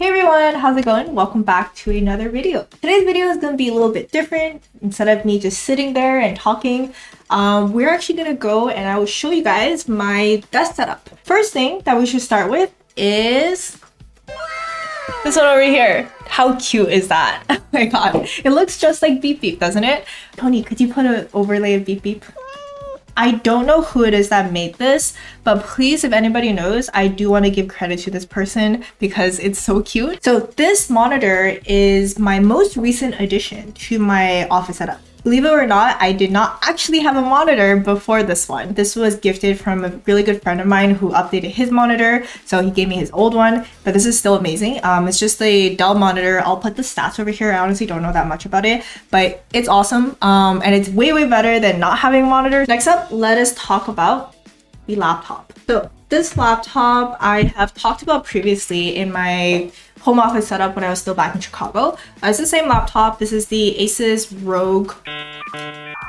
Hey everyone, how's it going? Welcome back to another video. Today's video is going to be a little bit different. Instead of me just sitting there and talking, we're actually going to go and I will show you guys my desk setup. First thing that we should start with is this one over here. How cute is that? Oh my god, it looks just like Beep Beep, doesn't it? Tony, could you put an overlay of Beep Beep? I don't know who it is that made this, but please, if anybody knows, I do want to give credit to this person because it's so cute. So this monitor is my most recent addition to my office setup. Believe it or not, I did not actually have a monitor before this one. This was gifted from a really good friend of mine who updated his monitor. So he gave me his old one, but this is still amazing. It's just a Dell monitor. I'll put the stats over here. I honestly don't know that much about it, but it's awesome. And it's way better than not having a monitor. Next up, let us talk about the laptop. So this laptop I have talked about previously in my home office setup when I was still back in Chicago. It's the same laptop. This is the Asus ROG,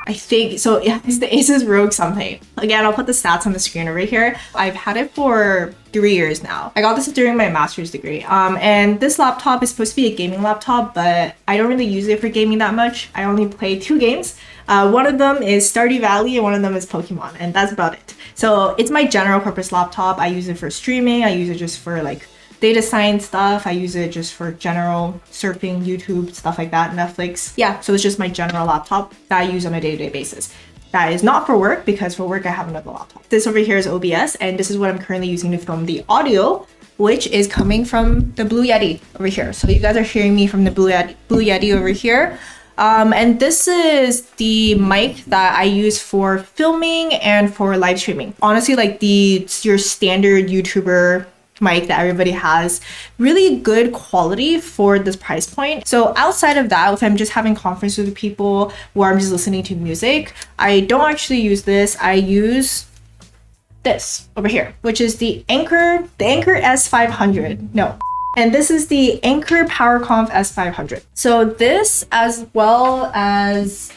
I think. So yeah, it's the Asus ROG something. Again, I'll put the stats on the screen over here. I've had it for 3 years now. I got this during my master's degree. And this laptop is supposed to be a gaming laptop, but I don't really use it for gaming that much. I only play 2 games. One of them is Stardew Valley and one of them is Pokemon, and that's about it. So it's my general purpose laptop. I use it for streaming. I use it just for like data science stuff. I use it just for general surfing, YouTube, stuff like that, Netflix. Yeah, so it's just my general laptop that I use on a day-to-day basis. That is not for work because for work I have another laptop. This over here is OBS, and this is what I'm currently using to film the audio, which is coming from the Blue Yeti over here. So you guys are hearing me from the Blue Yeti over here. And this is the mic that I use for filming and for live streaming. Honestly, like your standard YouTuber mic that everybody has, really good quality for this price point. So outside of that, if I'm just having conferences with people where I'm just listening to music, I don't actually use this. I use this over here, which is the Anker S500. No. And this is the Anker PowerConf S500. So this, as well as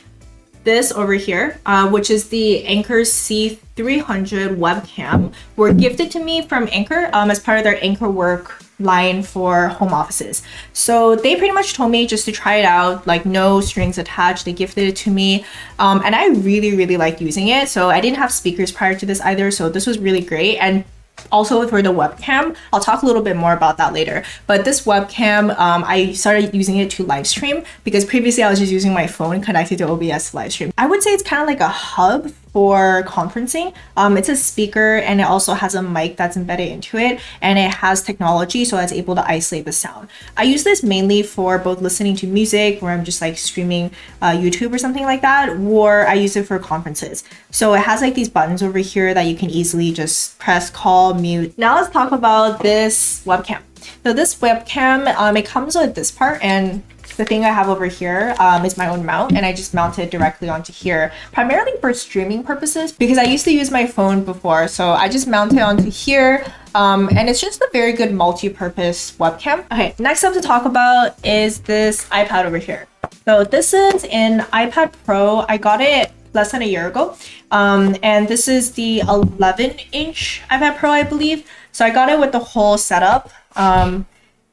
this over here, which is the Anker C300 webcam, were gifted to me from Anker as part of their Anker Work line for home offices. So they pretty much told me just to try it out, like no strings attached. They gifted it to me, and I really like using it. So I didn't have speakers prior to this either, so this was really great. And also for the webcam, I'll talk a little bit more about that later. But this webcam, I started using it to live stream because previously I was just using my phone connected to OBS live stream. I would say it's kind of like a hub for conferencing. It's a speaker and it also has a mic that's embedded into it, and it has technology so it's able to isolate the sound. I use this mainly for both listening to music where I'm just like streaming YouTube or something like that, or I use it for conferences. So it has like these buttons over here that you can easily just press, call, mute. Now let's talk about this webcam. So this webcam, it comes with this part, and the thing I have over here is my own mount, and I just mount it directly onto here, primarily for streaming purposes because I used to use my phone before. So I just mount it onto here, and it's just a very good multi-purpose webcam. Okay, next up to talk about is this iPad over here. So this is an iPad Pro. I got it less than a year ago, and this is the 11-inch iPad Pro, I believe. So I got it with the whole setup.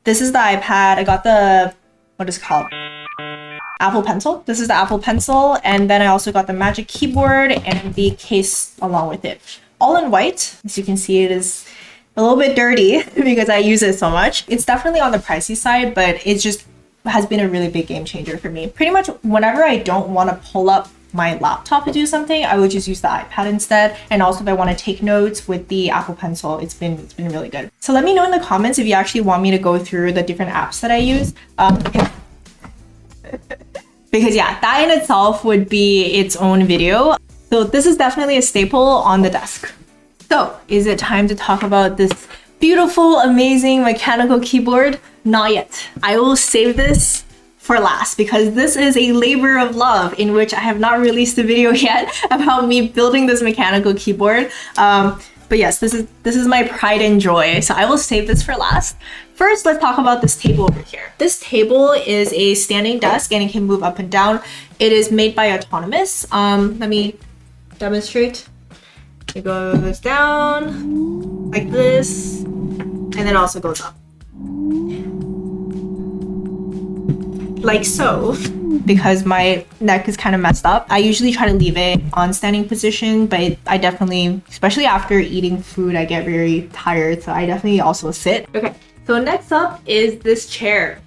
This is the iPad. I got the, what is it called? Apple Pencil. This is the Apple Pencil, and then I also got the Magic Keyboard and the case along with it. All in white. As you can see, it is a little bit dirty because I use it so much. It's definitely on the pricey side, but it just has been a really big game changer for me. Pretty much whenever I don't want to pull up my laptop to do something, I would just use the iPad instead. And also if I want to take notes with the Apple Pencil, it's been really good. So let me know in the comments if you actually want me to go through the different apps that I use. Because yeah, that in itself would be its own video. So this is definitely a staple on the desk. So is it time to talk about this beautiful, amazing mechanical keyboard? Not yet. I will save this for last because this is a labor of love in which I have not released a video yet about me building this mechanical keyboard. But yes, this is my pride and joy. So I will save this for last. First, let's talk about this table over here. This table is a standing desk and it can move up and down. It is made by Autonomous. Let me demonstrate. It goes down like this, and then also goes up. like so, because my neck is kind of messed up. I usually try to leave it on standing position, but I definitely, especially after eating food, I get very tired, so I definitely also sit. Okay, so next up is this chair.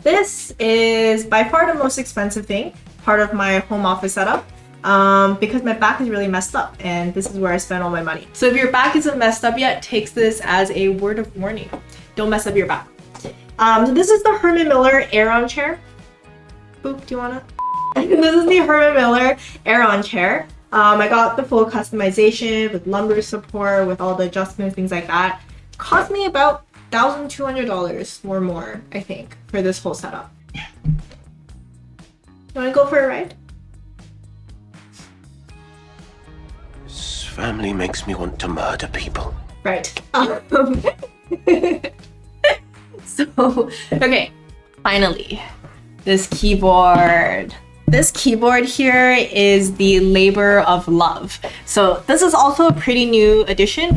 This is by far the most expensive thing, part of my home office setup, because my back is really messed up, and this is where I spend all my money. So if your back isn't messed up yet, take this as a word of warning. Don't mess up your back. So this is the Herman Miller Aeron chair. Boop, do you wanna? This is the Herman Miller Aeron chair. I got the full customization with lumbar support, with all the adjustments, things like that. Cost me about $1,200 or more, I think, for this whole setup. You wanna go for a ride? This family makes me want to murder people. Right. So, okay, finally, this keyboard. This keyboard here is the labor of love. So this is also a pretty new addition.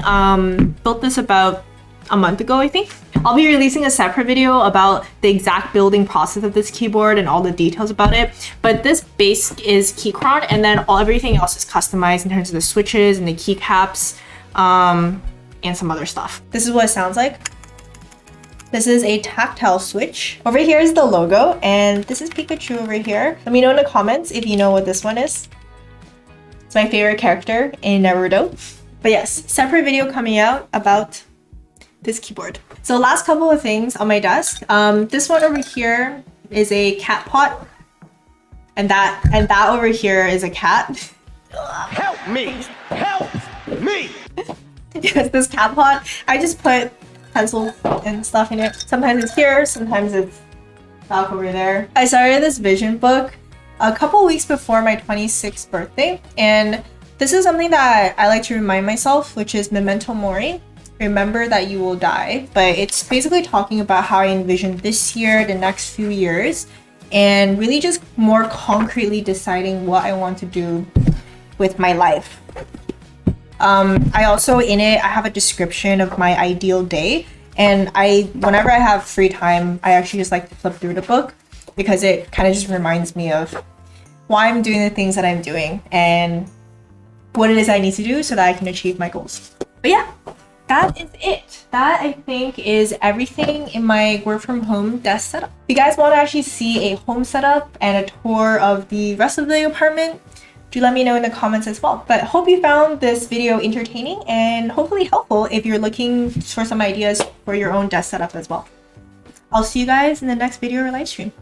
Built this about a month ago, I think. I'll be releasing a separate video about the exact building process of this keyboard and all the details about it. But this base is Keychron, and then everything else is customized in terms of the switches and the keycaps, and some other stuff. This is what it sounds like. This is a tactile switch. Over here is the logo, and this is Pikachu over here. Let me know in the comments if you know what this one is. It's my favorite character in Naruto. But yes, separate video coming out about this keyboard. So last couple of things on my desk. This one over here is a cat pot, and that over here is a cat. Help me! Help me! Yes, this cat pot. I just put pencils and stuff in it. Sometimes it's here, sometimes it's back over there. I started this vision book a couple weeks before my 26th birthday, and this is something that I like to remind myself, which is memento mori. Remember that you will die. But it's basically talking about how I envision this year, the next few years, and really just more concretely deciding what I want to do with my life. I also, in it, I have a description of my ideal day, and whenever I have free time, I actually just like to flip through the book, because it kind of just reminds me of why I'm doing the things that I'm doing and what it is I need to do so that I can achieve my goals. But yeah, that is it. That, I think, is everything in my work from home desk setup. If you guys want to actually see a home setup and a tour of the rest of the apartment, do let me know in the comments as well. But hope you found this video entertaining and hopefully helpful if you're looking for some ideas for your own desk setup as well. I'll see you guys in the next video or live stream.